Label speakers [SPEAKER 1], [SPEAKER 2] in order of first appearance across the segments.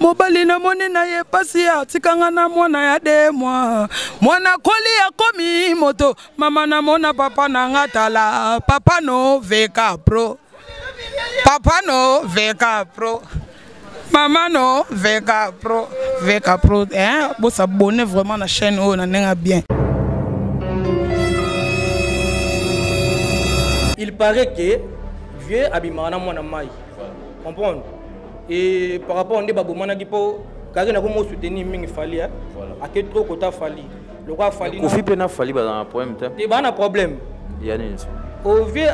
[SPEAKER 1] mobali na moni na ye pasi ya tikanga na mwana ya de mwana koli ya komi moto mama na mona papa na ngatala papa no VK Pro papa no VK Pro maman no VK Pro hein vous s'abonner vraiment à la chaîne on en bien.
[SPEAKER 2] Il paraît que vieux abimana mwana mai comprendre et par rapport au débat bomana gipo car na ko mo soutenir mingi fali a ke trop kota fali le roi fali
[SPEAKER 3] Kofi pena fali ba dans problème
[SPEAKER 2] te ba na problème
[SPEAKER 3] ya nini
[SPEAKER 2] au vieux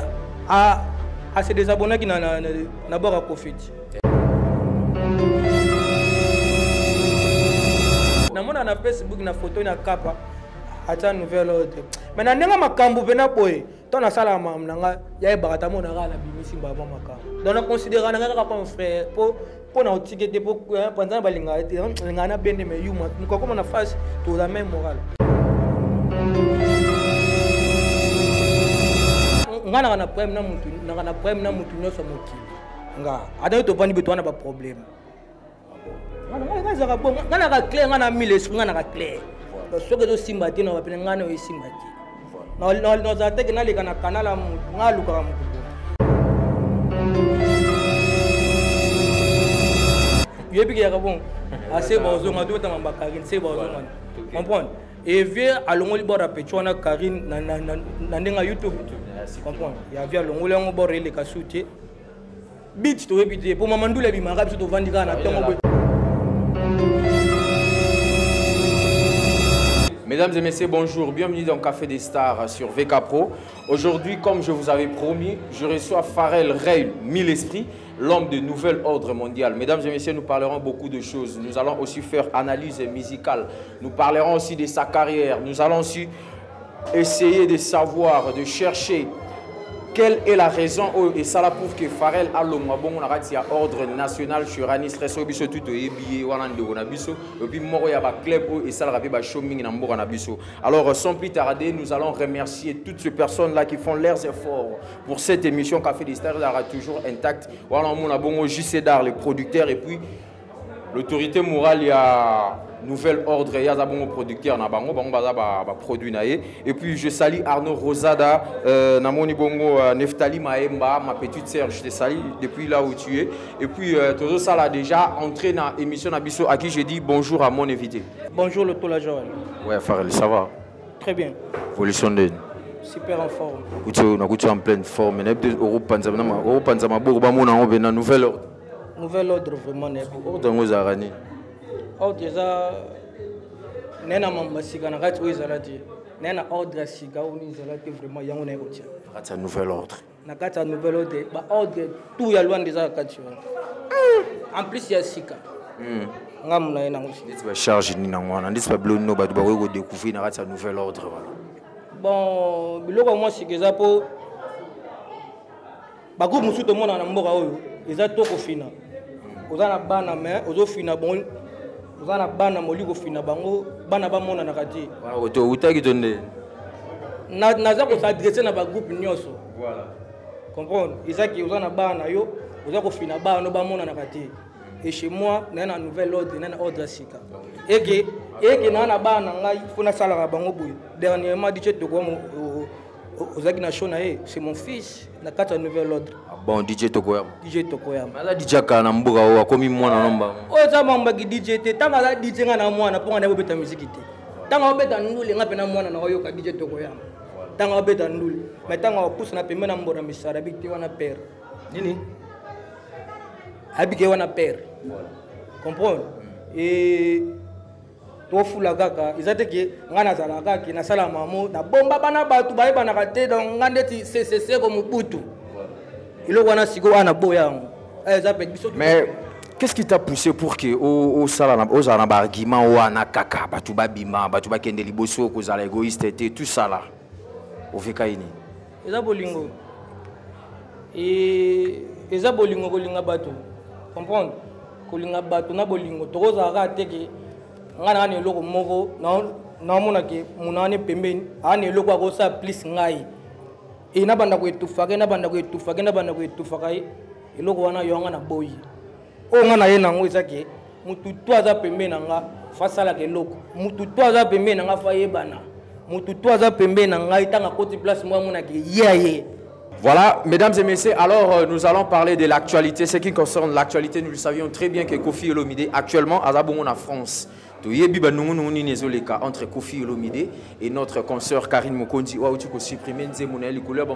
[SPEAKER 2] à se désabonner qui na bora Kofi na mona na Facebook na photo na kapa ata nouvelle ordre mais na ndenga makambu pena boye to na sala mamnanga ya barata mona na bimisi baba makambu donc on considère na kaka comme frère pour na otikete pour pendant balinga linga na bende me yuma ko comme na face to la même morale ngana na problème na mutu na problème na mutu nyoso mokili nga ada to bani beto na ba problème ngana ka clair ngana mille esprit ngana ka clair so que do simbati na bapena ngana o simbati no za te na le kana kanala ngalu ka mu yebi ya bon assez bozo ngado ta mamba Karine c'est bozo ngana comprendre et vieux alongoli bora petwana Karine na ndenga YouTube comprendre ya vieux alongoli ngo bora ile kasute bit to ebite pour mamandula bi marabi to vandika na tongo.
[SPEAKER 3] Mesdames et messieurs, bonjour. Bienvenue dans Café des Stars sur VK Pro. Aujourd'hui, comme je vous avais promis, je reçois Pharrell Ray Mille Esprits, l'homme de nouvel ordre mondial. Mesdames et messieurs, nous parlerons beaucoup de choses. Nous allons aussi faire analyse musicale. Nous parlerons aussi de sa carrière. Nous allons aussi essayer de savoir, de chercher quelle est la raison et ça la prouve que Pharrell a un ordre national sur Anis Reso biso tout billet walande on a biso et puis moro ya ba club et ça la ba showing na mbo na biso. Alors sans plus tarder, nous allons remercier toutes ces personnes là qui font leurs efforts pour cette émission Café des Stars là toujours intacte. Voilà mon bongo JC Dar le producteur et puis l'autorité morale il y a nouvel ordre il y a un producteur na bango baza ba produit naé et puis je salue Arnaud Rosada namoni bongo Neftali Maemba ma petite sœur je te salue depuis là où tu es et puis tout ça là déjà entré dans émission Nabiso à qui je dis bonjour à mon invité.
[SPEAKER 2] Bonjour le Tola Joël.
[SPEAKER 3] Ouais Pharrell ça va? Très
[SPEAKER 2] bien.
[SPEAKER 3] Évolution de
[SPEAKER 2] super en forme.
[SPEAKER 3] Écoute en pleine forme ne peut Europe panzama bourba mona on vient nouvel ordre.
[SPEAKER 2] Nouvel ordre vraiment n'est
[SPEAKER 3] ordre aux arani.
[SPEAKER 2] Oh déjà nena mamba sika na kati oizalati nena ordre sika oni zalati vraiment yango na kotia
[SPEAKER 3] kati nouvel ordre
[SPEAKER 2] na kati nouvel ordre ba ordre tout ya loin déjà kati en plus ya sika ngam na ina ngosi
[SPEAKER 3] nditsi ba charge ni na ngwana nditsi ba blow no ba ba ko découvrir na kati nouvel ordre voilà
[SPEAKER 2] bon biloko moi sikeza po ba groupe musuto mona na mboka oyo eza toko fina ozana bana mais ozo fina bon ozana bana moliko fina bango bana ba mona na kati
[SPEAKER 3] waaw to utaki tonde
[SPEAKER 2] naza ko s'adresser na ba groupe nyoso voilà comprendre izaki ozana bana yo oza ko fina bana ba mona na kati et chez moi na nouvelle ordre na ordre sika eke na bana ngai fona sala bango boy dernièrement DJ Toko ozaki na show na c'est mon fils na kati nouvelle ordre.
[SPEAKER 3] Bon DJ Toko
[SPEAKER 2] Tokoyama.
[SPEAKER 3] Ala DJ kana mbuga o akomi mwana nomba.
[SPEAKER 2] O za mamba ki DJ te tanga la DJ nga na mwana ponga na beta musique te. Tanga obeta ndule nga pena mwana na oyoka DJ Tokoyama. Tanga obeta ndule. Mais tanga opousse na pemena mbora misara bikti wana père. Nini? Habike wana père. Voilà. Comprendre? Et to fula kaka izate ke ngana zala kaka na sala mamo na bomba bana batu baeba na kate donc ngandeti CCC ko mubutu.
[SPEAKER 3] Mais qu'est-ce qui t'a poussé pour que au salon aux arguments ou anakaka batuba bima batuba kende liboso ko zala égoïste et tout ça là au vekaini
[SPEAKER 2] eza bolingo et eza bolingo kolinga bato comprendre kolinga bato na bolingo tokoza ka teke ngana ne loko moko na mona ke munane pembeni ane loko ko sa plus ngai et na banda ko etufaka eloko wana yo nga na boyi o nga na ye nango ezaki mutu to aza pembe nanga fa sala ke loko mutu to aza pembe nanga fa yebana mutu to aza pembe nanga itanga koti place moi mona ke yeye.
[SPEAKER 3] Voilà, mesdames et messieurs, alors nous allons parler de l'actualité. Ce qui concerne l'actualité, nous le savions très bien que Kofi Olomide, actuellement, à Zabongo en France, entre Kofi Olomide et notre consoeur Karine Mokondi, où tu peux supprimer les couleurs,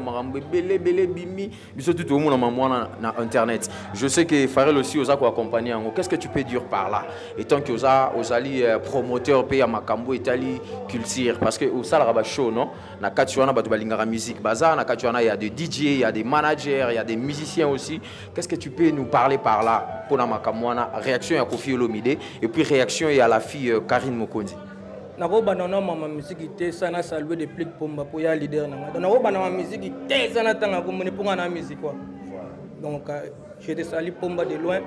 [SPEAKER 3] internet. Je sais que Farel aussi aux accompagné. Qu'est-ce que tu peux dire par là? Étant que aux alliés promoteurs pays à Makambo, Italie, culture, parce que au Salaraba show, non? Na Katuana, Batubalingara musique, bazar, na Katuana, il y a des DJ, il y a des managers, il y a des musiciens aussi. Qu'est-ce que tu peux nous parler par là pour la Makamouana? Réaction à Kofi Olomide et puis réaction à la fille Karine Mokondi.
[SPEAKER 2] Nako banana mama musique té sana saluer des pliques pomba pour ya leader nanga. Nako banana musique té sana tanga ko moni pour na musique quoi. Donc je te salue pomba de loin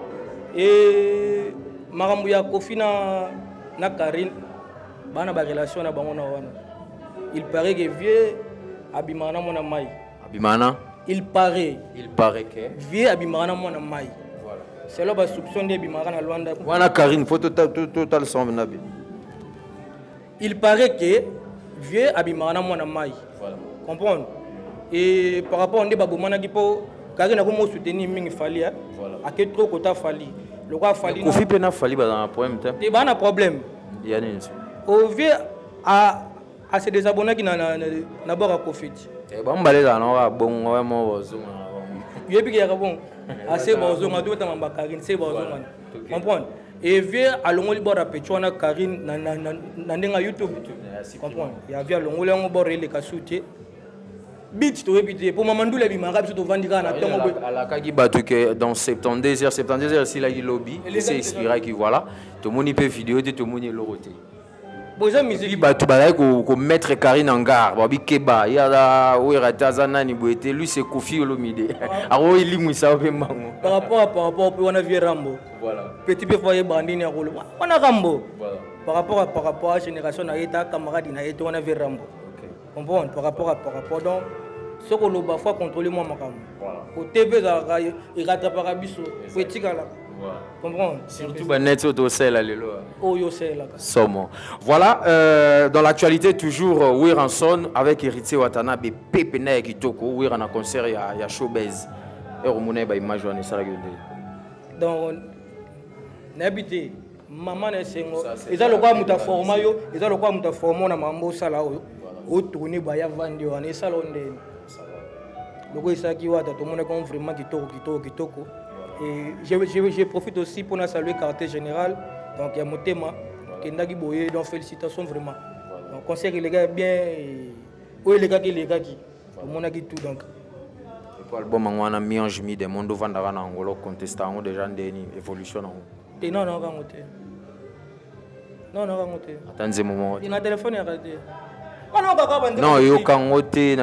[SPEAKER 2] et marambu ya Kofi na Karine bana ba relation na bango na wana. Il paraît que vieux abimana mona mai. Abimana? Il paraît que vieux abimana mona mai. Voilà. C'est là bas soupçon de abimana na Luanda.
[SPEAKER 3] Wana Karine photo total son nabi.
[SPEAKER 2] Il paraît que vieux abimana mona mai. Voilà. Comprendre? Et par rapport au débat bomana gipo Karine a comme soutenir mingi fali hein. Voilà. A que trop kota fali. Le quoi fali.
[SPEAKER 3] Kofi pena fali ba dans un problème.
[SPEAKER 2] Et ba na problème.
[SPEAKER 3] Il y a une.
[SPEAKER 2] Au vieux à ces désabonnés qui n'a pas Kofi.
[SPEAKER 3] Et bon balé dans on bon vraiment zone.
[SPEAKER 2] Il y a bon assez bon zone à tout dans Karine c'est bon zone. Comprendre? Et vieux à l'ongoli bord à Petchona Karine na YouTube. Comprendre? Il y a vieux à l'ongoli on bord les kasouté. Bit to répéter pour maman doule bimara biso to vandika na tongo
[SPEAKER 3] à la kaki batu que dans 72 heures si la lobby c'est expiré qui voilà tout le monde peut vidéo tout le monde loroté.
[SPEAKER 2] Bonjour musique
[SPEAKER 3] batu balai ko mettre Karine en garde babi keba ya la oirata nani boete lui c'est Kofi Olomide aro ili mwisa pe mango
[SPEAKER 2] par rapport on a vu Rambo voilà petit peu foyer bandini ya rolo on a Rambo voilà par rapport à génération na eta camarade na eta on a vu Rambo. Comprendre par rapport donc ce que le parfois contrôler moi makam au TV il rattrapera biso petit là comprendre
[SPEAKER 3] surtout net auto sel là lelo
[SPEAKER 2] oh yo sel là
[SPEAKER 3] somo voilà dans l'actualité toujours Wiranson avec Héritier Watanabe Pepe na kitoko Wira na concert ya showbiz et romone ba image on ça
[SPEAKER 2] donc n'habité maman na sengo eza lokwa muta forma yo eza lokwa muta forma na mambo sala oyo au tourner baya vandi on est salonde loko isaki wata to mona comme vraiment kitoko et je profite aussi pour saluer quartier général donc il y a Motema Kendagi Boye donc félicitations vraiment donc concert les gars bien oui les gars qui mona qui tout donc
[SPEAKER 3] pour album ngwana miange mi de mondo vandara na ngolo contestant déjà ndeni évolution
[SPEAKER 2] non
[SPEAKER 3] attendez moment
[SPEAKER 2] il a téléphone à rater.
[SPEAKER 3] Non, il y a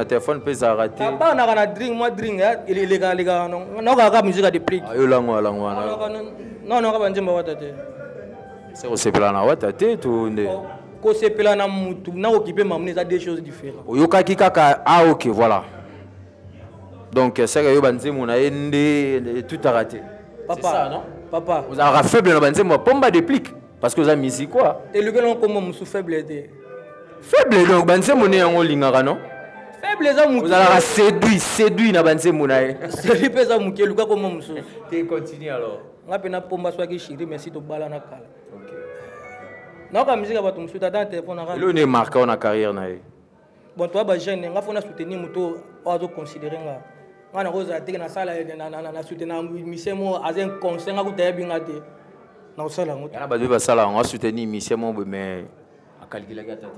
[SPEAKER 3] un téléphone peut s'arrêter.
[SPEAKER 2] Il y a un drink, moi drink, il est légal, non, la musique a des prix.
[SPEAKER 3] Non, c'est aussi plein à la tête tout.
[SPEAKER 2] C'est plein à mutu, na occupé m'amener à des choses différentes.
[SPEAKER 3] Yoka kika ah ok voilà. Donc c'est que yo banze mon tout a raté.
[SPEAKER 2] Papa, ça, non? Papa.
[SPEAKER 3] Vous avez faible na banze moi pomba déplique parce que vous avez musique quoi.
[SPEAKER 2] Et le gars comment me sous faible
[SPEAKER 3] faible donc banze moné en lingara non
[SPEAKER 2] faible za muke
[SPEAKER 3] vous allez séduit na banze monae
[SPEAKER 2] séduit pesa muke luka comme muso
[SPEAKER 3] tu continue alors
[SPEAKER 2] ngape na pomba soit ki chéri merci to bala na kala OK na ka musique ba to muso ta dans téléphone na
[SPEAKER 3] le ne marqué na carrière na
[SPEAKER 2] bon toi ba jeune nga fona soutenir muto ozo considérer nga ngana roza te na sala na soutenir misemo azen conseil nga ku tayebinga te na sala ngoto
[SPEAKER 3] na ba ba sala nga soutenir misemo mais a calculer gata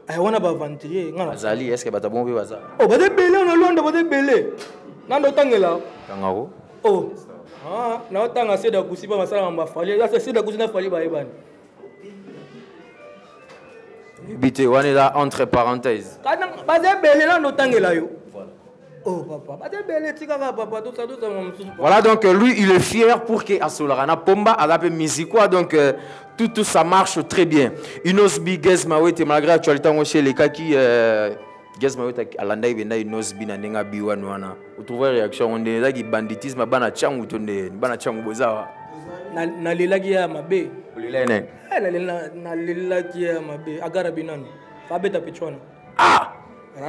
[SPEAKER 2] ai wana ba venturier ngana
[SPEAKER 3] azali est-ce que bata bon baza
[SPEAKER 2] oh ba de belé na londa ba de belé nando tangela
[SPEAKER 3] tangako
[SPEAKER 2] oh na tanga seda kusiba masala mba fali ça seda kusina fali ba ebani
[SPEAKER 3] bité wana là entre parenthèses
[SPEAKER 2] kana ba de belé nando tangela yo oh papa ba de belé tika papa tout ça
[SPEAKER 3] voilà donc lui il est fier pour que Asolarana Pomba a la musique quoi donc tout ça marche très bien. Inosbi Gezmawete malgré l'actualité on chez les cas qui Gezmawete alanda ibenda Inosbi na nenga biwana wana. Vous trouvez réaction on est là qui banditisme bana changu tonde bana changu bozawa.
[SPEAKER 2] Na lela gi ya mabe nalela qui est mabe agara binano fabeta pichona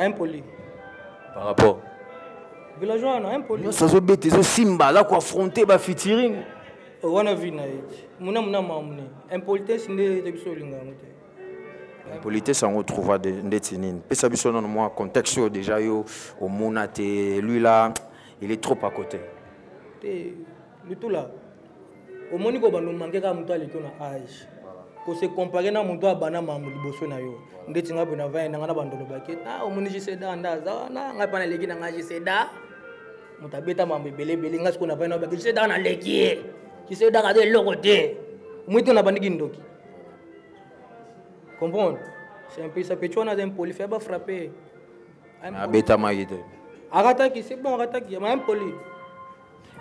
[SPEAKER 2] impoli
[SPEAKER 3] par rapport
[SPEAKER 2] villageois na impoli
[SPEAKER 3] ça zo bête zo simba là quoi affronter ba featuring
[SPEAKER 2] wana vina eti muna mamune impolitesse ndé de biso linga mote
[SPEAKER 3] impolitesse on retrouva de ndetinine pesa biso non moi contexte déjà yo au monate lui là il est trop à côté
[SPEAKER 2] le tout là au moni ko bando manquer ka muto aleki na âge ko se comparer na muto abana mamu liboso na yo ndeti ngabe na 20 na bando lobaki au moni jiseda ndaza na ngapa na leki na ngaji seda mutabeta mambe belebele ngasi ko na 20 na baki jiseda na leki jiseda ka de lokote muto na bandiki ndoki comprendre c'est un peu ça peut tuer un poli faire ba frapper
[SPEAKER 3] beta maïde
[SPEAKER 2] agataki c'est bon agataki mais un poli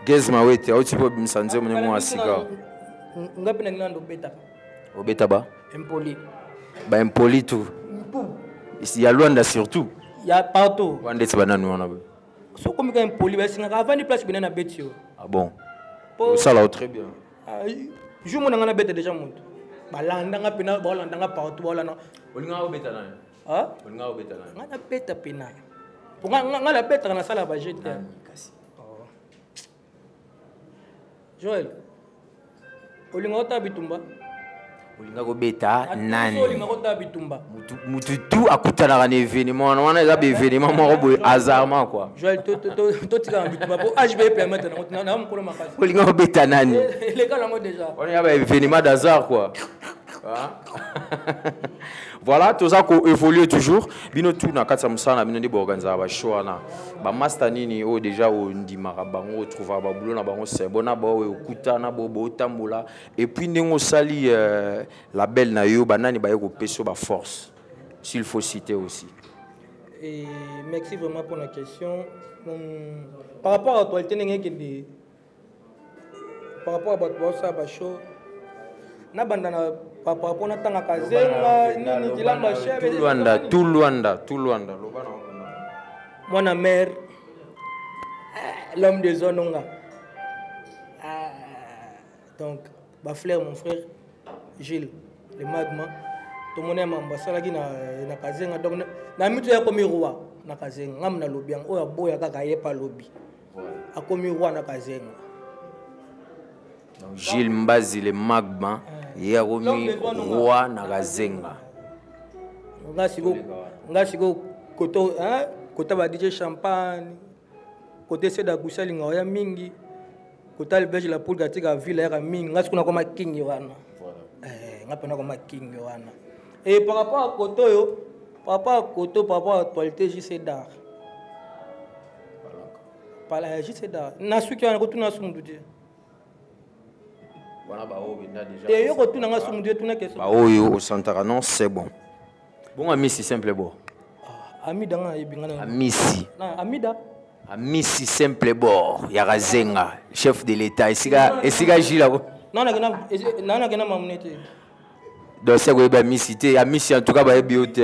[SPEAKER 3] Gezma wete au tipo bimsanze mune mo asika
[SPEAKER 2] ngapi na ngando beta
[SPEAKER 3] obeta ba
[SPEAKER 2] impoli
[SPEAKER 3] ba impoli tout ici ya Luanda surtout
[SPEAKER 2] ya partout
[SPEAKER 3] wande tibana no na
[SPEAKER 2] so comme ka impoli ba singa avant ni place binana betio
[SPEAKER 3] ah bon ça là très bien
[SPEAKER 2] jour mo ngana beta déjà monte balanda ngapi na balanda nga partout balanda
[SPEAKER 3] olinga obeta na
[SPEAKER 2] ah
[SPEAKER 3] olinga obeta na
[SPEAKER 2] ngana beta pena pour ngala beta na sala ba jeter Joël, olinga ota bitumba.
[SPEAKER 3] Olinga ko beta nani?
[SPEAKER 2] Olinga ota bitumba.
[SPEAKER 3] Mutu tout akutana na événement, on a des événements moko hasardement quoi.
[SPEAKER 2] Joël to tika bitumba pour HB permettre na mukolo makasi.
[SPEAKER 3] Olinga ko beta nani?
[SPEAKER 2] Les gars là déjà.
[SPEAKER 3] On y a des événements d'hasard quoi. Voilà, tout ça qu'on évolue toujours. Bino tout na katsa musana bino ndi organiser ba show na. Ba master nini o déjà o ndimaka bango trouva ba boulot na bango c'est bona ba o kutana bo tambola et puis ndengo sali label na yo banani ba yeko peso ba force. S'il faut citer aussi.
[SPEAKER 2] Et merci vraiment pour la question. Par rapport à toi, par rapport à ça ba show na bandana par rapport à tanga kazenga nini kilamba chebe
[SPEAKER 3] tout Luanda
[SPEAKER 2] mon mère l'homme des zones donc ba frère mon frère Gilles le magma to mona mamba sala ki na kazenga donc na mitu ya komi roi na kazenga ngam na lobi o ya boya kaka yepa lobi akomi roi na kazenga
[SPEAKER 3] Gilles Mbazi le magma Yeromi roi na Kazenga.
[SPEAKER 2] Ngasigo koto kota ba DJ champagne kote seda kusali ngaya mingi kota le belge la poule katika ville ya mingi ngasiko na koma king wana ngapena koma king wana et par rapport à koto yo par rapport à actualité JC d'art voilà JC d'art na suki wana kotuna sumundu je
[SPEAKER 3] déjà. Au Santara, non, c'est bon. Bon, ami, si simple, bon. Ami, si. Ami, si simple, bon. Yarazenga, chef de l'État. Et si Gila.
[SPEAKER 2] Non, non,
[SPEAKER 3] donc, c'est quoi, ami, si ami, si en tout cas, bah, bioté.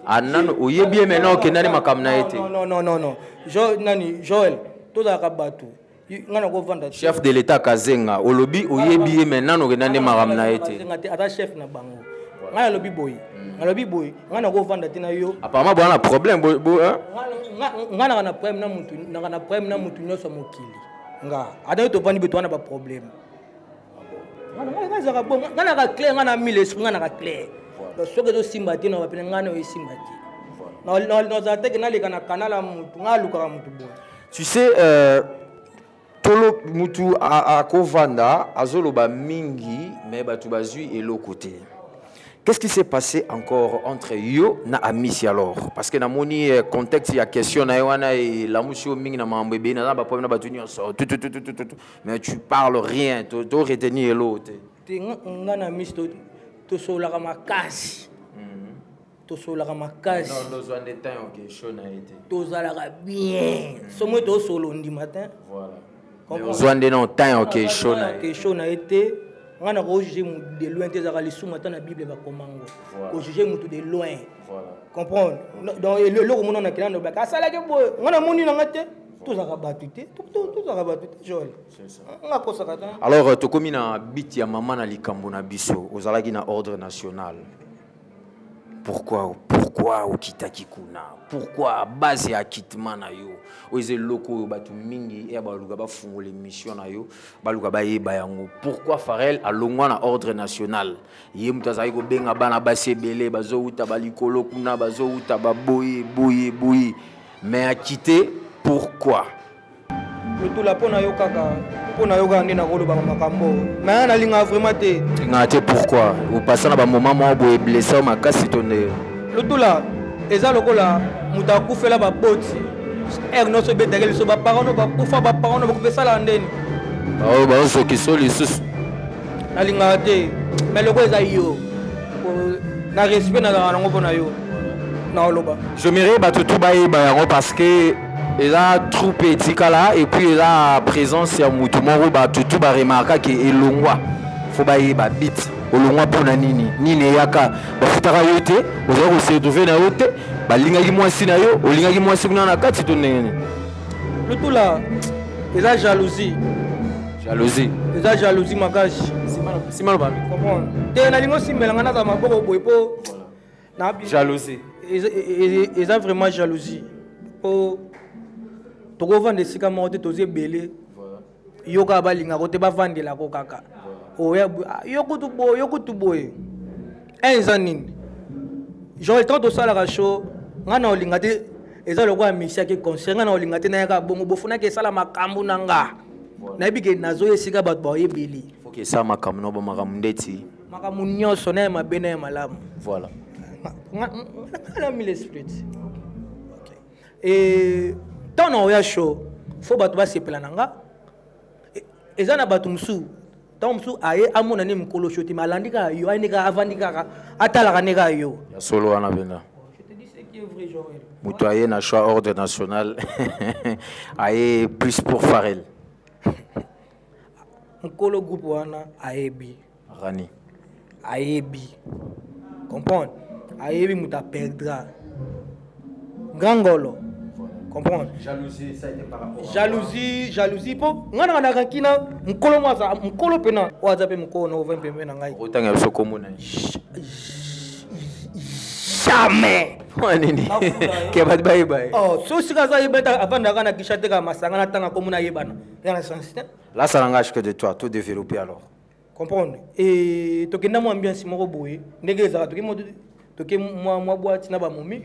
[SPEAKER 3] Ah, non, ou y est bien maintenant que n'a pas comme été.
[SPEAKER 2] Non. Joël, tout à Rabatou.
[SPEAKER 3] Chef de l'État Kazenga, au lobby, au yebi maintenant, nous regardons maram na été.
[SPEAKER 2] Chef na bango. Ngana lobby boy. Ngana lobby boy. Ngana go vanda tina yo.
[SPEAKER 3] Apparemment, bon, on a problème, hein?
[SPEAKER 2] Ngana na problème na mutu, ngana problème na mutu nyoso mokili. Nga, ada to vandi beto na ba problème. Ngana ka clair, ngana mille, ngana ka clair. Donc ce que je simbati na ba pena ngana o simbati. Na za teke na le kana kanala mutu, ngala luka mutu boy.
[SPEAKER 3] Tu sais, Tolo mutu a Kovanda, Azoloba Mingi, mais Batubazui et l'autre côté. Qu'est-ce qui s'est passé encore entre yo na Amissi alors? Parce que dans mon contexte, il y a question na yoana et la moussio Mingi na mambébé na ba problème na batuni sort tout. Mais tu parles rien, tu retenir l'autre.
[SPEAKER 2] Ngana Amissi to sola makasi. To sola makasi.
[SPEAKER 3] Non, nous avons des temps OK, chaud na été.
[SPEAKER 2] To zala bien. Somo to solo ndi matin.
[SPEAKER 3] Voilà. Zouande non temps OK chaud
[SPEAKER 2] na été ngana ko juger de loin tes ara les soumata na bible ba komango ko juger mutu de loin voilà comprendre donc le ko mona na kilando ba ka sala ke bo ngana moni na ngate Tout ça rabattuté, tout ça rabattuté, Joël.
[SPEAKER 3] C'est ça.
[SPEAKER 2] Alors,
[SPEAKER 3] tu comme na bit ya maman na likambo na biso, ozalaki na ordre national. Pourquoi au kitaki kuna? Pourquoi base ya kitman na yo? Oze loko batu mingi e ba luka ba fungole mission na yo, ba luka ba yeba yango. Pourquoi Pharrell a longwa na ordre national? Ye mutazaki ko benga bana base belé bazo uta ba likolo kuna bazo uta ba boye. Mais a quitté pourquoi?
[SPEAKER 2] Le tout la pona yo kaka, pona yo gandi na kolo ba makambo. Mais na linga vraiment te.
[SPEAKER 3] Linga te pourquoi? Ou passant na ba moment mo boye blessé ma kasi tonné.
[SPEAKER 2] Le tout là, eza lokola muta kufela ba boti. No so betageli so ba parents no ba kufa ba parents no ba kupesa la ndeni.
[SPEAKER 3] Ba so ki so lisusu.
[SPEAKER 2] Na linga te. Mais loko eza yo. Na respect na nga ngo pona yo. Na oloba.
[SPEAKER 3] Je m'irai tout bayango parce que il a trop petit là et puis il a présence ya mutu moko tout ba remarquer que elongwa faut ba bit olongwa pona nini yaka ba futaka yote ozo se trouver na yote ba lingaki mwasi na yo olingaki mwasi kuna na kati to nene
[SPEAKER 2] le tout là il a jalousie magaji
[SPEAKER 3] simalo ba
[SPEAKER 2] comprendre te na lingo simbelanga na za maboko boyepo na
[SPEAKER 3] jalousie
[SPEAKER 2] ils ont vraiment jalousie pour to vendre sika morte tozie belé yoka balinga ko te ba vandela ko kaka oya yokutu boye enzanini genre tant to sala ka show ngana olinga te eza lokwa misia ke concert ngana olinga te na yaka bongo bofuna ke sala makambu nanga na bike nazo yesika bat ba yebeli
[SPEAKER 3] faut que ça makambu no ba makambu ndeti
[SPEAKER 2] makambu nyoso na ma bena malamu
[SPEAKER 3] voilà
[SPEAKER 2] la mille esprit et tant on ya show faut bat ba sepela nanga ezana batumsu Tomsu aye amona ne mkolo shoti malandika yo anika avandika atala neka yo
[SPEAKER 3] ya solo wana bena.
[SPEAKER 2] Je te dis ce qui est vrai Joël.
[SPEAKER 3] Mutu aye na choix ordre national aye plus pour Pharrell.
[SPEAKER 2] Mkolo groupe wana ayebi
[SPEAKER 3] Rani
[SPEAKER 2] ayebi comprendre ayebi muta perdra Grangolo comprendre
[SPEAKER 3] jalousie ça était par rapport
[SPEAKER 2] jalousie po ngana na rakina mkolo mwaza mkolo pena waza pe mkolo no vembe na ngai
[SPEAKER 3] otanga biso komona
[SPEAKER 2] jamais
[SPEAKER 3] nini ke bat bye bye
[SPEAKER 2] oh so sika za yebeta avanda kana kishate ka masanga na tanga komuna yebana yana sensible
[SPEAKER 3] là ça n'engage que de toi tout développer alors
[SPEAKER 2] comprendre et tokenda mo ambiance moko boye ndenge za toke moi boîte na ba momi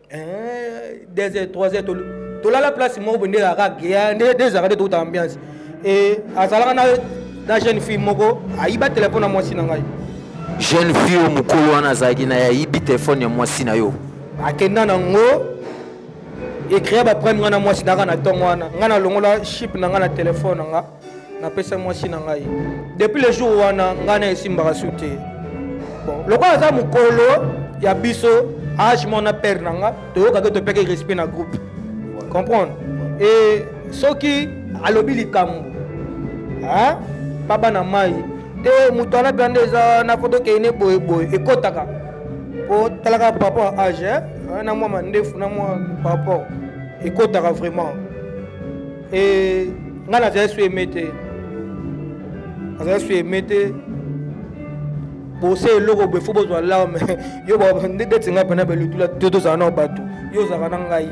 [SPEAKER 2] 2h 3h to la place moko bonde la gaya des arrêts de toute ambiance et azalaka na jeune fille moko ayiba téléphone na mwasi na ngai
[SPEAKER 3] jeune fille o mukolo wana zaki na ya yibi téléphone ya mwasi na yo
[SPEAKER 2] akenda na ngo écrire ba prendre ngana mwasi na kana tongo wana ngana longola chip na ngana téléphone nga na pesa mwasi na ngai depuis le jour wana ngana esimba souté bon lokwa za mukolo ya biso âge mon père nanga to ka to peke respect na groupe comprendre et soki alobi likambo hein papa na mai te mutana bande za na photo ke ne boy ekotaka po talaka papa âge na moi mandefu na moi papa ekotaka vraiment et ngana za su emete bosé logo be fobo zo la me yo ba ndete tinga pena be lutula toto za na batu yo za kana ngai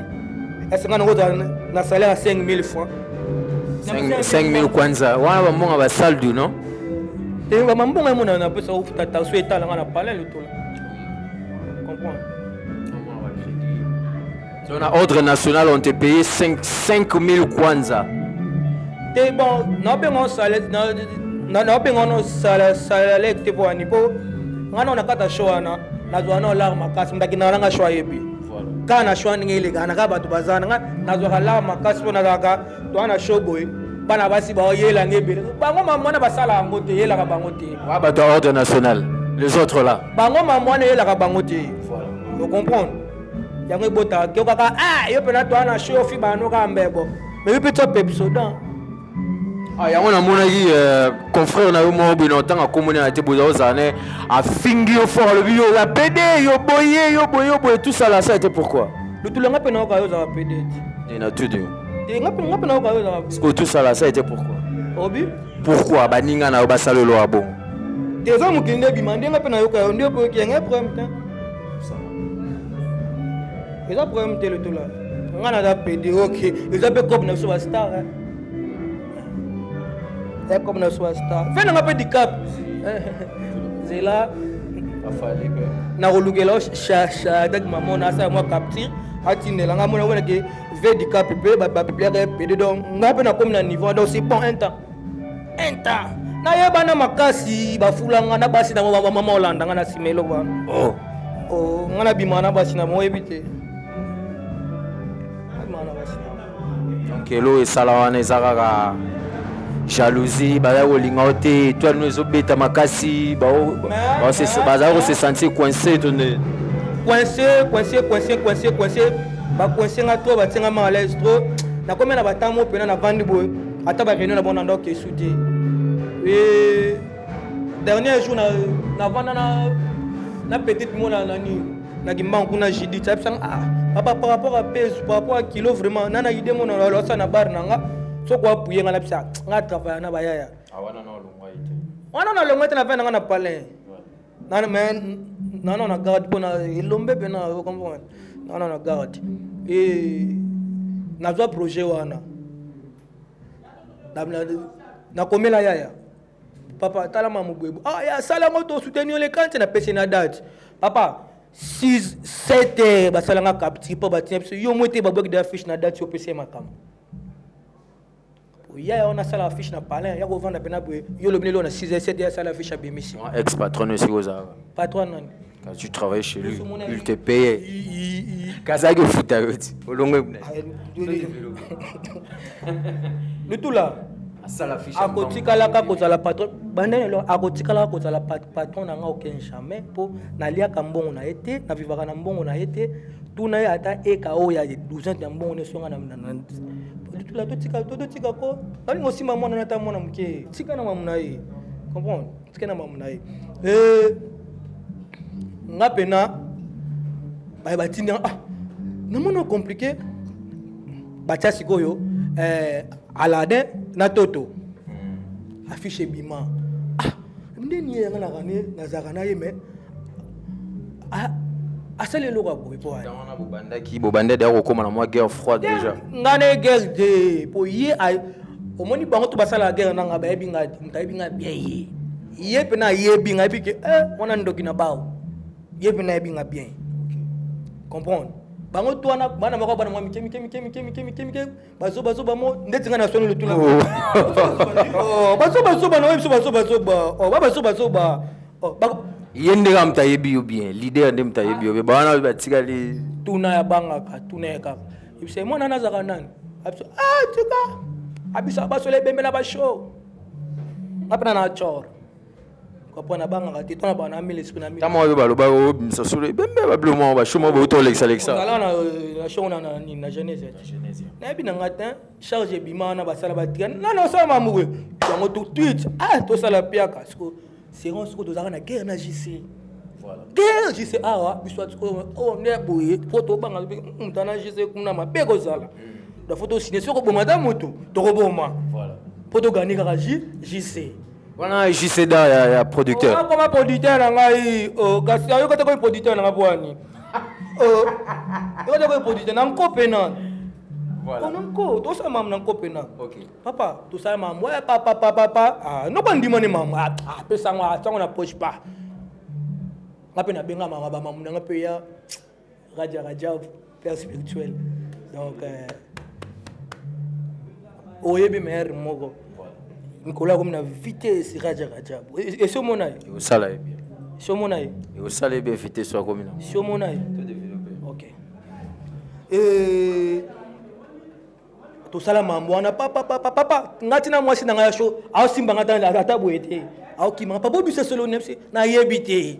[SPEAKER 2] est-ce ngana ngoza na salaire 5000 francs
[SPEAKER 3] 5000 kwanza wana ba mbonga ba saldo non
[SPEAKER 2] te ba mbonga mona na pesa ufuta taso etala ngana pala lutula comprendre
[SPEAKER 3] sur un ordre national on te payé 5000 kwanza
[SPEAKER 2] te bon na be mon salaire na bengono sala te po anipo ngana na kata show na nazwa na la makasi ndaki na nga show yebi kana show ngile kana ka batu bazana nazwa la makasi pona kaka to ana show boy bana basi ba yela ngebe bango mamona basala ngote yela ka bango te
[SPEAKER 3] wa ba ordre national les autres là
[SPEAKER 2] bango mamona yela ka bango te vous comprendre yango bota ke kaka yo pena to ana show fi bano ka mbebo mais peut-être pepsodan
[SPEAKER 3] ah yango na monaki confrère na yo mo bino tanga komona na te boza ozane a fingi yo fort le bio la PD yo boye tout ça là ça était pourquoi
[SPEAKER 2] le tout longa pena ka yo za PD
[SPEAKER 3] et na tout de Parce que tout ça là, ça a été pourquoi?
[SPEAKER 2] Obi?
[SPEAKER 3] Pourquoi baninga na ba sala lo abo?
[SPEAKER 2] Des hommes qui ne bimandé nga pena yoka ndio pour qui un problème temps. Ils ont problème le tout là. On a da pédé OK, ils ont comme na superstar. C'est comme na superstar. Fais na peu de cap. C'est là
[SPEAKER 3] Afale que
[SPEAKER 2] na rolugelo chacha dak maman na sa moi capture atine la nga mona wona ke ve di cap pe ba pe pédé donc nga pe na comme na niveau donc c'est bon un temps. Na yeba na makasi bafulanga na basi na mama Holanda nga na simelo bana. Oh nga na bimana basi na mo ebite. Bimana basi na.
[SPEAKER 3] donc elo esala wana ezaka jalousie baza kolinga o te toi nous ezobeta makasi baza se sentir coincé
[SPEAKER 2] coincé bacoincé nga to batenga ma à l'aise trop na komena batamo pena na vandi boy ata ba réunion na bon endroit ke soudé et dernier jour na vanda na petite mona nani na gimbangu na jidi type sang papa par rapport à pèse par rapport à kilo vraiment nana idée mona la ça na bar nanga so quoi pouyer nga lapsa nga travailler na bayaya
[SPEAKER 3] awana na longwa ite
[SPEAKER 2] wana na longwa ite na vanda nga na palais nana men nana na garde pona ilombe pena comprendre nana na garde et na zo projet wana na komela yaya papa tala mamubwebu ya sala moto soutenir les quand na pese na date papa 6 7 heures basala nga capture po batia yo moté babok de affiche na date yo pese makam yaya on a sala affiche na palais ya ko vendre pena bwe yo le binelo na 6 heures 7 heures sala affiche à BMC
[SPEAKER 3] ex patron aussi oza
[SPEAKER 2] patron nani
[SPEAKER 3] quand tu travailles chez lui il te paye kazaki futa yoti olongo
[SPEAKER 2] le tout là akotikalaka kozala patron bandelo akotikalaka kozala patron nanga aucun jamais po naliaka mbongo na ete na vivaka na mbongo na ete tuna ya ata eka o ya 12 ans ya mbongo ne songa na tula totika ko ali ngosima mwana na ta mwana mke tika na mamuna ye comprendre tika na mamuna ye ngapena batinda na mona compliqué batia sikoyo Aladin na toto affiche bima ndeni yanga na kane na zakana yeme asale loka boy po
[SPEAKER 3] dans na bobanda de ko na moi guerre froide déjà
[SPEAKER 2] ngane guerre de po ye ay omoni bango to basala guerre na nga ba ebinga mutayibinga bien ye pe na ye binga epike wana ndoki na bao ye pe na ebinga bien comprendre bango to na bana mako bana mwa mike bazo bamo ndeti nga na sonu le tout là bazo ba
[SPEAKER 3] yende ga mtayebi yo bien leader ndem mtayebi yo bana batika li
[SPEAKER 2] tuna ya bangaka tuna ya kaka ibse mona na zaka nani tika abisa baso le bembe na ba show apena na chor ko na bangaka titona bana mille esprit na mille
[SPEAKER 3] tamo yo baloba o bimsa solo bembe ba blumo ba show mo ba to lexa
[SPEAKER 2] ala na show na genèse na bi na ngata charge bima na basala batika na so mamwe yango tout de suite to sala piaka siko seront ce que nous avons na guerre na JC voilà guerre JC biswa ko ne boye photo banga mutana JC kuna mapeko zala da photo signer soko boma da moto to ko boma voilà photo gagner ka JC
[SPEAKER 3] voilà JC da ya producteur
[SPEAKER 2] comme producteur na ngai gasi ayo kata ko producteur na ngabwani yo kata ko producteur na nkopena voilà onko to sa mam na nkopena OK papa to sa mam ouais papa no bandima ne mam pesa ngwa tsango na poche pa ngape na benga mama ba mam na ngape ya raja père spirituel donc oyebi mer moko Nicolas comme na vitesse raja et so monai
[SPEAKER 3] yo sala e bien
[SPEAKER 2] so monai
[SPEAKER 3] yo sala e bien vitesse so comme na
[SPEAKER 2] so monai
[SPEAKER 3] to développer
[SPEAKER 2] OK to sala mambo wana papa ngati na mwasi na nga show aw simba ngata ata boete aw kima papa biso solo nepsi na yebite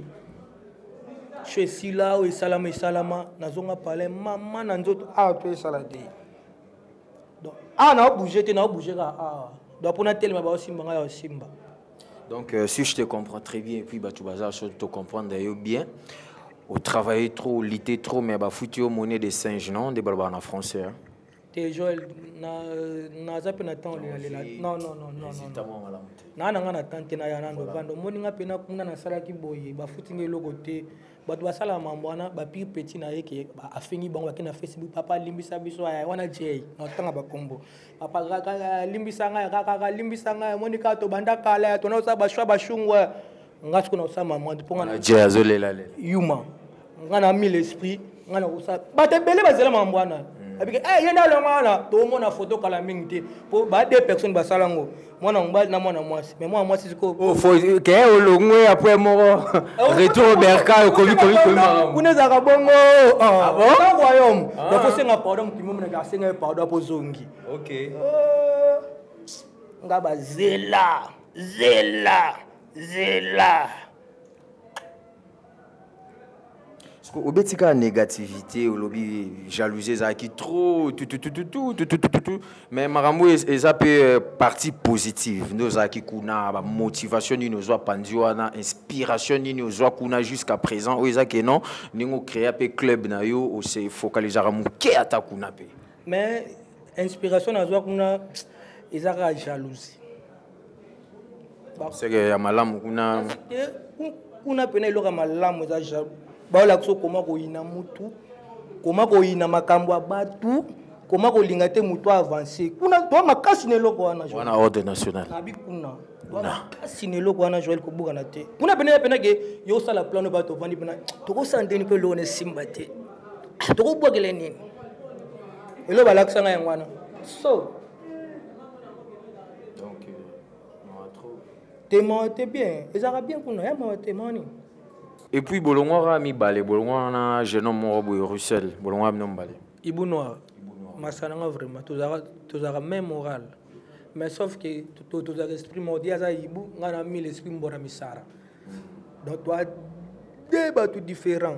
[SPEAKER 2] je suis là ou salama nazonga parler mama na nzoto to salade donc na bouger ka donc pour na tellement ba simba nga simba
[SPEAKER 3] donc si je te comprends très bien et puis tu bazar je te comprendre bien au travailler trop lutter trop mais ba foutu au monnaie des singes non des balbans en français hein?
[SPEAKER 2] T'es Joël, na zappe na temps non. Na na tante na yana ndo vando moninga pena kuna na sala ki boye ba futinge logo te ba doit sala mambwana ba pi petit na yeke ba afingi bango na Facebook papa limbisa biso ya wana jey na tanga ba kombo papa kaka limbisa nga monika to banda kala to na sa ba shwa ba shungwa ngati kuna usama mwa ponga na
[SPEAKER 3] jey azolela le
[SPEAKER 2] yuma ngana mi l'esprit ngana usa ba te bele ba zela mambwana abike yenda lo mwana to mona photo kala mingi te po ba deux personnes ba salango mwana ngba na mwana mwasi mais mwana mwasi siko
[SPEAKER 3] faut que olongwe après moro retour berka komi
[SPEAKER 2] kuneza ka bongo ah bon royaume da faut senga pardon ki momo na senga pardon po zongi
[SPEAKER 3] OK
[SPEAKER 2] ngaba zela
[SPEAKER 3] au betika négativité au lobby jalousie ça qui trop tout mais marambo eza pe partie positive nous a qui kuna ba motivation ni nous a pandiwana inspiration ni nous a kuna jusqu'à présent ou eza que non ningo créer pe club na yo ou se focaliser muke ata kuna pe
[SPEAKER 2] mais inspiration na zo kuna eza ka jalousie
[SPEAKER 3] c'est que ya malamu
[SPEAKER 2] kuna pena iloka malamu eza jalousie baola kuso koma ko ina mutu koma ko ina makambo ya batu koma ko linga te mutu avancer kuna to makasi ne loko wana
[SPEAKER 3] Joël wana ordre national
[SPEAKER 2] na bi kuna makasi ne loko wana Joël ko buka na te kuna pena ke yo sala plan ba to vandi pena to ko sandeni pe lo ne simba te to ko bokele nini elo balakisa nga yangwana so
[SPEAKER 3] donc moi trop
[SPEAKER 2] témoin bien ezara bien kuna ya mo témoin.
[SPEAKER 3] Et puis bolongwa mi balé bolongwa na jeune homme robo Russell bolongwa mi nombalé
[SPEAKER 2] Ibou noir masananga vraiment tozara même moral mais sauf que tozara esprit mondial za Ibou ngana mi l'esprit mbora misara donc toi débat tout différent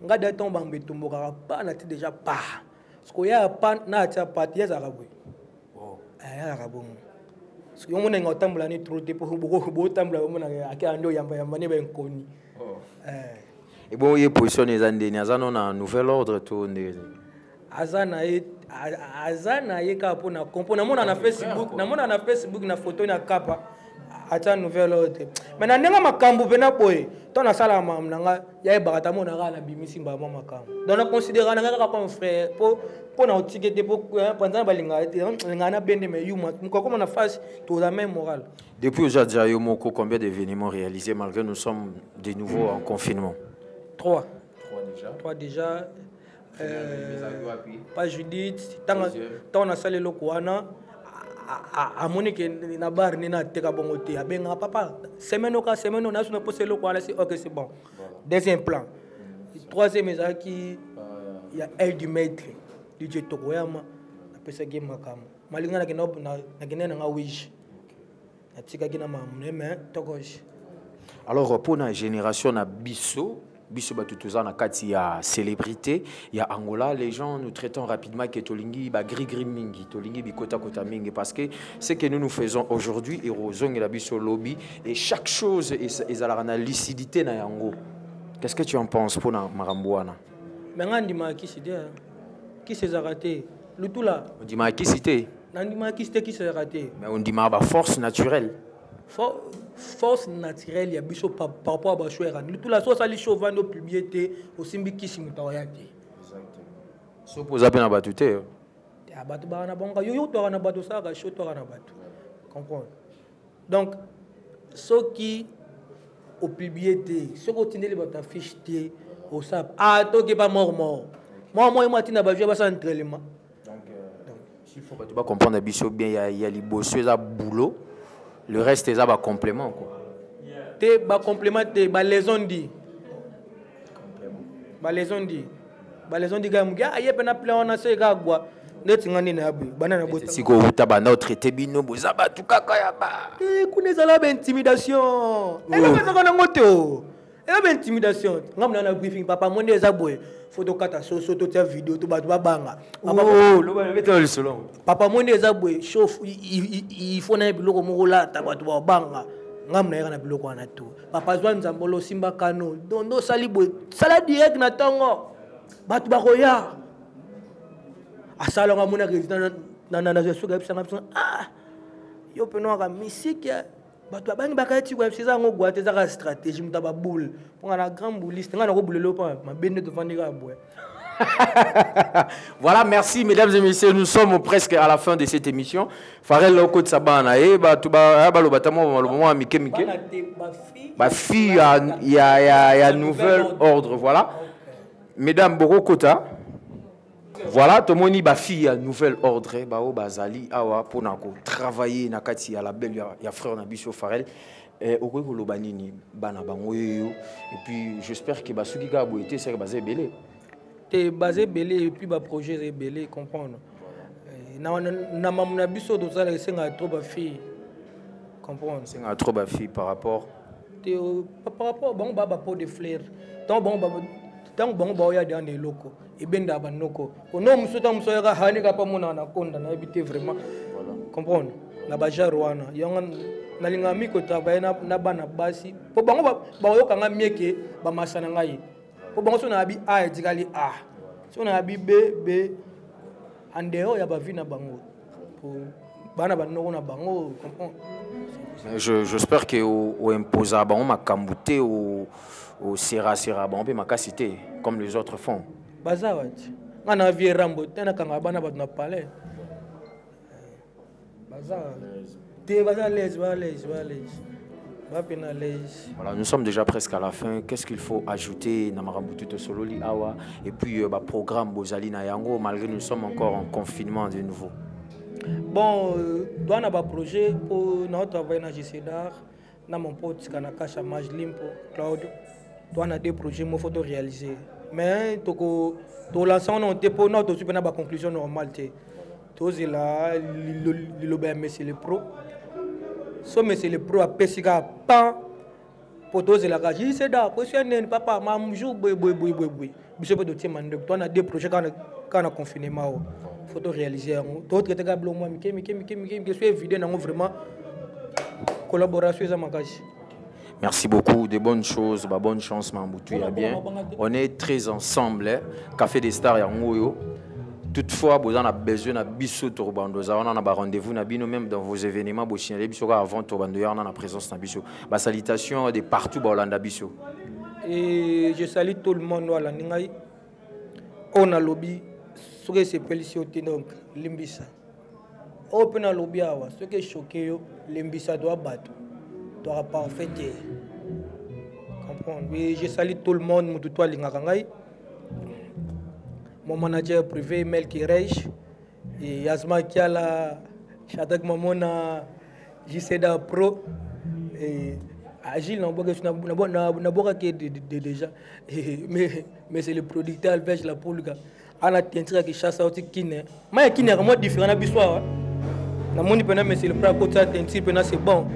[SPEAKER 2] ngada tomba mbetumbo ka pa na ti déjà pas parce que ya pa na ta parti ya zakabwe ya kabon parce que yo mona ngotambula ni trop te po bo tambula mona akando yamba ne ben koni.
[SPEAKER 3] Et bon, il y a position des années, il y a un nouvel ordre tout.
[SPEAKER 2] Azana ye kapo na kompo na mona na Facebook na photo na kapa ata nouvel ordre. Mais na ndenga makambo pena boye to na sala mamnanga ya bakata mona na bimisi mba makambo. Donc na considérer na kaka comme frère po na otikete po pendant balinga na bende me yuma comme na face to la même morale.
[SPEAKER 3] Depuis aujourd'hui, Yomoko, combien d'événements réalisés malgré nous sommes de nouveau en confinement?
[SPEAKER 2] 3 déjà. Pas Judith, tant na salé lokoana a monique na bar ni na teka bongote abenga papa semaine na suna posé lokoana c'est OK c'est bon. Deuxième plan. Troisième ezaki il y a El du maître DJ Tokoyama na pesa game makam. Malinga na kenob na kinena nga wish.
[SPEAKER 3] Alors pour la génération na biso batutuza na kati ya célébrité ya Angola, les gens nous traitons rapidement que tolingi ba gris mingi tolingi bikota kota mingi parce que ce que nous faisons aujourd'hui et la biso lobby et chaque chose est à la lucidité na yango. Qu'est-ce que tu en penses pour na maramboana?
[SPEAKER 2] Mais ngandi ma qui s'est raté le tout là.
[SPEAKER 3] On dit ma qui cité
[SPEAKER 2] qui s'est raté.
[SPEAKER 3] Mais on dit ma force naturelle.
[SPEAKER 2] Force naturelle, il y a biso par rapport à Bachouera. Tout la sauce à l'échauffe nos publicités au Simbi qui s'y mutaoyaki.
[SPEAKER 3] Exactement. Si vous posez à battuter.
[SPEAKER 2] À battu barana bonga, yo to na battu ça, gacho to na battu. Comprendre. Donc, ceux qui au publicité, ceux qui tiennent les battes affiches au sap. Ah, to qui pas mort. Moi, Martina Bajou va s'entraînement.
[SPEAKER 3] Il faut que tu vas comprendre bien, il y a les bosses à boulot, le reste est un complément.
[SPEAKER 2] Te ba complément te ba les on dit. Ba les on dit gamu ga aye pena plan on a se ga gwa net ngani na abi banana bota.
[SPEAKER 3] Si ko utaba na traité bino bozaba tukaka ya ba.
[SPEAKER 2] Kuneza la intimidation. Ela pesa kana ngote o. Ela intimidation. Ngamna na briefing papa monde eza boy. Photo kata soto tia vidéo to batu babanga papa monde eza boy chauffe il faut na biloko moko la ta batu babanga ngamna yaka na biloko wana to papa zwa nzambolo simba kano dondo sali boy sala direct na tongo batu bakoya asalanga mona résident na zesuka bisanga bisanga ah yo peno ka musique bato bangi bakati kwa fisa ngo gwate za ka stratégie mutaba boule ponga na grand bouliste ngana ko boulelo pa mabende to fandika boy.
[SPEAKER 3] Voilà, merci mesdames et messieurs, nous sommes presque à la fin de cette émission. Farel loko tsabana e ba tuba ba lo batamo lo moment mike mike. Ba fille il y a nouvel ordre, voilà. Mesdames Borokota. Voilà, tout le monde ba fille a nouvel ordre ba o bazali awa pona ko travailler na kati ya la belle ya frère na biso Farel. Et puis j'espère que basuki ka boité c'est basé belé.
[SPEAKER 2] T'es basé belé et puis ba projet est belé comprendre. Na mamuna biso to ça c'est nga trop ba fille. Comprendre.
[SPEAKER 3] C'est nga trop ba fille par rapport
[SPEAKER 2] bon ba pot de fleurs. Donc bon ba ya dans les locaux et benda ba noko. Ono musuta musoya hani ka pa mona na konda na habiter vraiment. Voilà. Comprendre. Na ba jarwana. Yanga nalinga miko travailler na bana basi. Po bango ba yokanga mieke ba masana ngai. Po bango so na abi a dikali a. So na abi b andeo ya ba vina bango. Po bana ba noko na bango comprendre.
[SPEAKER 3] J'espère que au imposa bango makambute au sera bango pe makasité comme les autres font.
[SPEAKER 2] Bazawati. Ngana vie rambo tena kanga bana ba na palais.
[SPEAKER 3] Voilà, nous sommes déjà presque à la fin. Qu'est-ce qu'il faut ajouter Namarabutu Sololi Awa et puis programme Bozali na Yango malgré nous sommes encore en confinement de nouveau.
[SPEAKER 2] Bon, on a un projet pour notre travail dans GCDAR, dans mon pote Kanakacha Majlim pour Claude. On a des projets qu'il faut réaliser. Mais tout l'ensemble on pour notre super na conclusion normale. Tous là, mais c'est le pro. So mais c'est le pro à Pessiga pas pour tous là quand je sais da question papa mam jour boy monsieur de tiens mandé on a des projets quand on a confinement faut réaliser d'autres que gablo moi mi que soit vidéo na vraiment collaboration ça makaji.
[SPEAKER 3] Merci beaucoup, de bonnes choses, bonne chance Mambutu ya bien. On est très ensemble, hein? Café des Stars ya ngoyo. Toutefois, vous avez besoin de biso turbandoza, on a un rendez-vous même dans vos événements, vous signalez biso avant turbandoya, on a la présence de biso. Ba salutations de partout ba Hollanda biso.
[SPEAKER 2] Et je salue tout le monde à la Ningaï. On a lobby ce que c'est pélicité donc Limbisa. Open a lobby awa, ce qui est choqué yo, Limbisa doit battre. Doit parfait. Comprendre. Et je salue tout le monde mututo lingakangai. Mon manager privé Melki Reich et Yasma Kiala Shadak Mamona JCDA Pro et Agile n'a pas déjà mais c'est le producteur Alvej la Poulga à la teinture qui chasse au Kine mais qui n'est vraiment différent à Bissoir na moni pena mais c'est le plat côté teinture pena c'est bon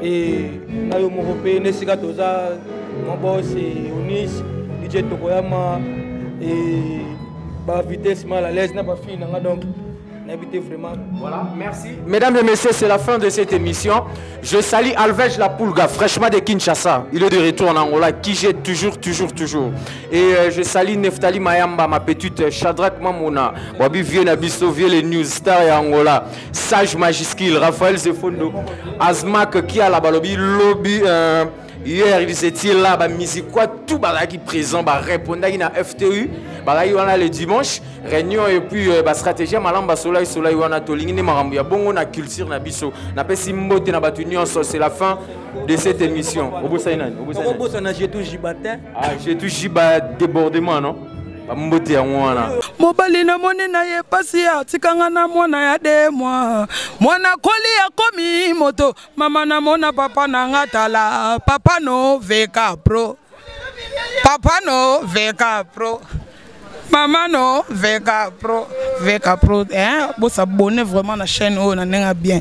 [SPEAKER 2] et na yo européen Nesika Toza mon boss c'est Onis DJ Tokoyama et bah vitesse mal à l'aise n'a pas fini donc n'habitez vraiment.
[SPEAKER 3] Voilà, merci. Mesdames et messieurs, c'est la fin de cette émission. Je salue Alvej la Poulga, fraîchement de Kinshasa. Il est de retour en Angola, qui jette toujours. Et je salue Neftali Mayamba, ma petite Shadrach Mamona, Wabi Viena Bisso, les News Star et Angola, Sage Majiskil, Raphaël Zefondo, Azmak qui a la balobi, lobby. Hier, il était là, bah, musique quoi, tout qui présent, bah, répondre à FTU, bah, il y a le dimanche, réunion et puis bah, stratégie, malamba soleil, on a tolingi, il y a bon, on a culture, na biso, na pesi mbote na batunion, c'est la fin de cette émission.
[SPEAKER 2] J'ai tout jibatin.
[SPEAKER 3] Ah, j'ai tout jibat débordement, non?
[SPEAKER 1] Mobali na moni na ye pasi ya tikanga na mwana ya de mwana koli ya komi moto mama na mona papa na ngatala papa no VK Pro mama no VK Pro hein bo s'abonner vraiment na chaîne on a bien